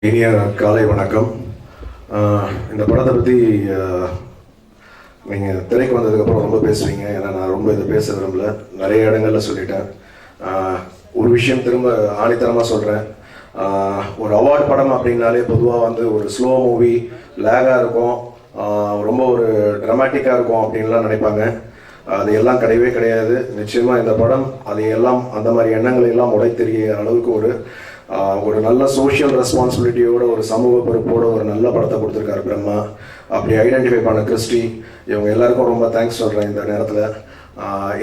இனிய காலை வணக்கம். இந்த படத்தை பற்றி நீங்கள் திரைக்கு வந்ததுக்கப்புறம் ரொம்ப பேசுவீங்க. ஏன்னா நான் ரொம்ப இதை பேச விரும்பல, நிறைய இடங்களில் சொல்லிட்டேன். ஒரு விஷயம் திரும்ப ஆணித்தரமாக சொல்கிறேன். ஒரு அவார்டு படம் அப்படின்னாலே பொதுவாக வந்து ஒரு ஸ்லோ மூவி, லேகாக இருக்கும், ரொம்ப ஒரு ட்ராமாட்டிக்காக இருக்கும் அப்படின்லாம் நினைப்பாங்க. அது எல்லாம் கிடையவே கிடையாது. நிச்சயமாக இந்த படம் அதையெல்லாம் அந்த மாதிரி எண்ணங்களை எல்லாம் உடைத்தெறிய அளவுக்கு ஒரு நல்ல சோஷியல் ரெஸ்பான்சிபிலிட்டியோட, ஒரு சமூக பொறுப்போட ஒரு நல்ல படத்தை கொடுத்துருக்காரு பிரம்மா. அப்படி ஐடென்டிஃபை பண்ண கிறிஸ்டி, இவங்க எல்லாருக்கும் ரொம்ப தேங்க்ஸ் சொல்கிறேன் இந்த நேரத்தில்.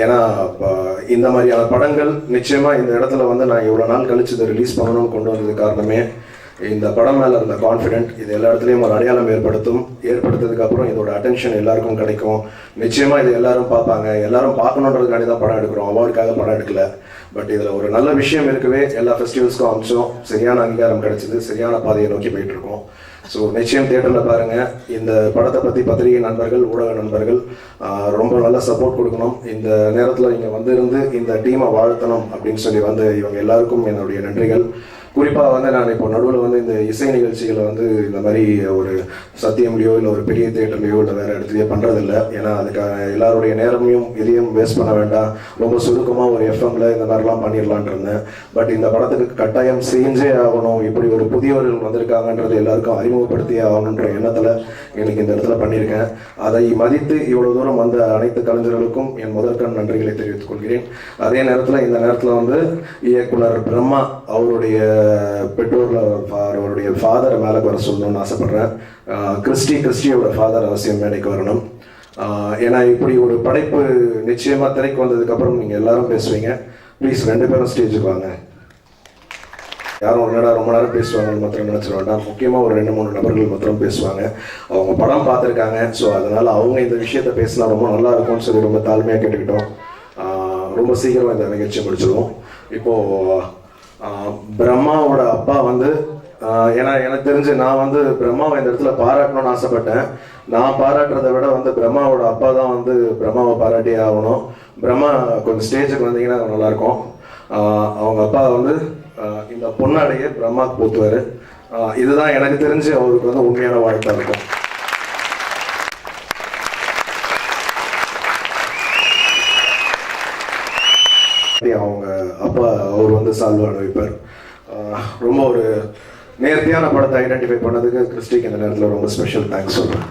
ஏன்னா இந்த மாதிரியான படங்கள் நிச்சயமாக இந்த இடத்துல வந்து நான் இவ்வளோ நாள் கழிச்சு இதை ரிலீஸ் பண்ணணும்னு கொண்டு வந்தது காரணமே இந்த படம் மேலே இருந்த கான்ஃபிடென்ட். இது எல்லா இடத்துலையும் ஒரு அடையாளம் ஏற்படுத்ததுக்கப்புறம் இதோட அட்டென்ஷன் எல்லாருக்கும் கிடைக்கும். நிச்சயமாக இது எல்லாரும் பார்ப்பாங்க. எல்லாரும் பார்க்கணுன்றதுக்காண்டி தான் படம் எடுக்கிறோம், அவார்டுக்காக படம் எடுக்கல. பட் இதில் ஒரு நல்ல விஷயம் இருக்கவே எல்லா ஃபெஸ்டிவல்ஸ்க்கும் அமிச்சோம், சரியான அங்கீகாரம் கிடைச்சிது, சரியான பாதையை நோக்கி போயிட்டுருக்கோம். ஸோ நிச்சயம் தியேட்டரில் பாருங்கள். இந்த படத்தை பற்றி பத்திரிகை நண்பர்கள், ஊடக நண்பர்கள் ரொம்ப நல்லா சப்போர்ட் கொடுக்கணும். இந்த நேரத்தில் நீங்கள் இருந்து இந்த டீமை வாழ்த்தணும் அப்படின்னு சொல்லி இவங்க எல்லாருக்கும் என்னுடைய நன்றிகள். குறிப்பாக நான் இப்போ நடுவில் இந்த இசை நிகழ்ச்சிகளை இந்த மாதிரி ஒரு சத்தியம்லையோ இல்லை ஒரு பெரிய தியேட்டர்லையோ இல்லை வேறு இடத்துலையோ பண்ணுறதில்ல. ஏன்னா அதுக்காக எல்லாருடைய நேரமையும் இதையும் வேஸ்ட் பண்ண வேண்டாம். ரொம்ப சுருக்கமாக ஒரு எஃப்எம்ல இந்த மாதிரிலாம் பண்ணிடலான் இருந்தேன். பட் இந்த படத்துக்கு கட்டாயம் செஞ்சே ஆகணும், இப்படி ஒரு புதியவர்கள் வந்திருக்காங்கன்றது எல்லாருக்கும் அறிமுகப்படுத்தியே ஆகணுன்ற எண்ணத்தில் எனக்கு இந்த இடத்துல பண்ணியிருக்கேன். அதை மதித்து இவ்வளோ தூரம் வந்த அனைத்து கலைஞர்களுக்கும் என் முதற்கண் நன்றிகளை தெரிவித்துக் கொள்கிறேன். அதே நேரத்தில் இந்த நேரத்தில் இயக்குனர் பிரம்மா அவருடைய அவருடைய ஃபாதரை மேலே வர சொல்லணும்னு ஆசைப்படுறேன். கிறிஸ்டியோட ஃபாதர் அவசியம் மேடைக்கு வரணும். ஏன்னா இப்படி ஒரு படைப்பு நிச்சயமாக திரைக்கு வந்ததுக்கப்புறம் நீங்கள் எல்லாரும் பேசுவீங்க. ப்ளீஸ் 2 பேரும் ஸ்டேஜுக்கு வாங்க. யாரும் ரொம்ப நேரம் பேசுவாங்கன்னு மாத்திரம் நினச்சிட வேண்டாம். முக்கியமாக ஒரு 2-3 நபர்கள் மாத்திரம் பேசுவாங்க. அவங்க படம் பார்த்துருக்காங்க. ஸோ அதனால் அவங்க இந்த விஷயத்த பேசினா ரொம்ப நல்லா இருக்கும்னு சொல்லி ரொம்ப தாழ்மையாக கேட்டுக்கிட்டோம். ரொம்ப சீக்கிரமாக இந்த நிகழ்ச்சியை முடிச்சிடுவோம். இப்போது பிரம்மாவோட அப்பா ஏன்னா எனக்கு தெரிஞ்சு நான் பிரம்மாவை இந்த இடத்துல பாராட்டணும்னு ஆசைப்பட்டேன். நான் பாராட்டுறதை விட பிரம்மாவோட அப்பா தான் பிரம்மாவை பாராட்டியே ஆகணும். பிரம்மா கொஞ்சம் ஸ்டேஜுக்கு வந்தீங்கன்னா நல்லாயிருக்கும். அவங்க அப்பா இந்த பொன்னாடையே பிரம்மாவுக்கு போத்துவார். இதுதான் எனக்கு தெரிஞ்சு அவருக்கு உண்மையான வாழ்த்தாக இருக்கும். அவங்க அப்பா அவர் சால்வ் அனுபவிப்பார். ரொம்ப ஒரு நேர்த்தியான படத்தை ஐடென்டிஃபை பண்ணதுக்கு கிறிஸ்டிக்கு இந்த நேரத்தில் ரொம்ப ஸ்பெஷல் தேங்க்ஸ் சொல்கிறேன்.